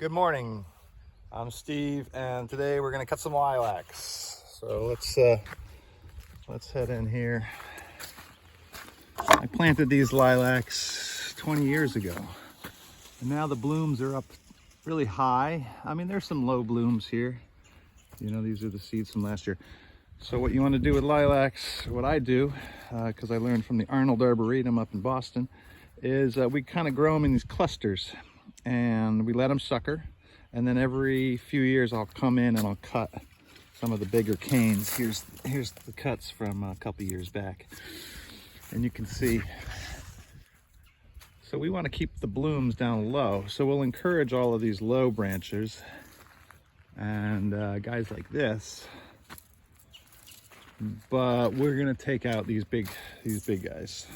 Good morning, I'm Steve, and today we're going to cut some lilacs. So let's head in here. I planted these lilacs 20 years ago, and now the blooms are up really high. I mean, there's some low blooms here. You know, these are the seeds from last year. So what you want to do with lilacs, what I do, because I learned from the Arnold Arboretum up in Boston, is we kind of grow them in these clusters. And we let them sucker, and then every few years I'll come in and I'll cut some of the bigger canes. Here's the cuts from a couple years back, and you can see. So we want to keep the blooms down low, so we'll encourage all of these low branches and guys like this, but we're gonna take out these big guys,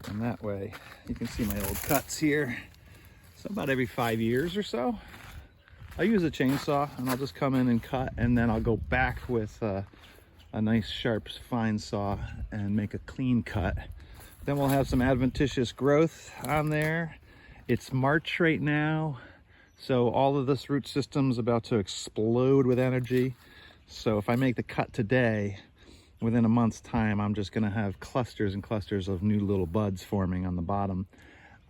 and that way you can see my old cuts here. So about every 5 years or so, I use a chainsaw and I'll just come in and cut, and then I'll go back with a nice sharp fine saw and make a clean cut. Then we'll have some adventitious growth on there. It's March right now, so all of this root system's about to explode with energy. So if I make the cut today, within a month's time, I'm just gonna have clusters and clusters of new little buds forming on the bottom.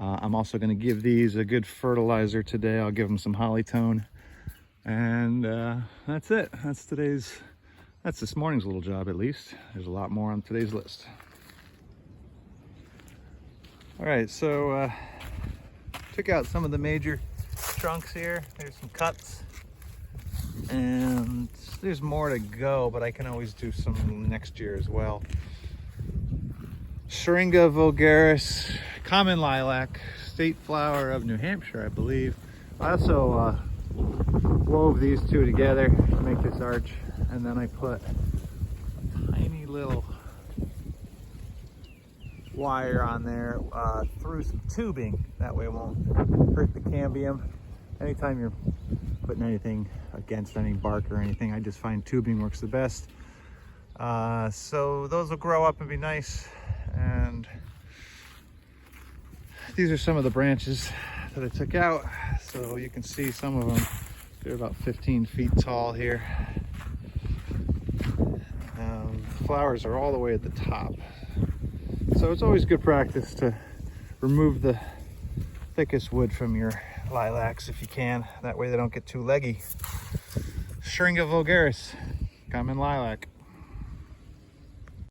I'm also going to give these a good fertilizer today. I'll give them some hollytone, and that's it. That's this morning's little job, at least. There's a lot more on today's list. All right, so took out some of the major trunks here. There's some cuts, and there's more to go, but I can always do some next year as well. Syringa vulgaris, common lilac, state flower of New Hampshire, I believe. I also wove these two together to make this arch, and then I put a tiny little wire on there through some tubing. That way it won't hurt the cambium. Anytime you're putting anything against any bark or anything, I just find tubing works the best. So those will grow up and be nice. And these are some of the branches that I took out, so you can see some of them. They're about 15 feet tall here. Flowers are all the way at the top, so it's always good practice to remove the thickest wood from your lilacs if you can. That way they don't get too leggy. Syringa vulgaris, common lilac.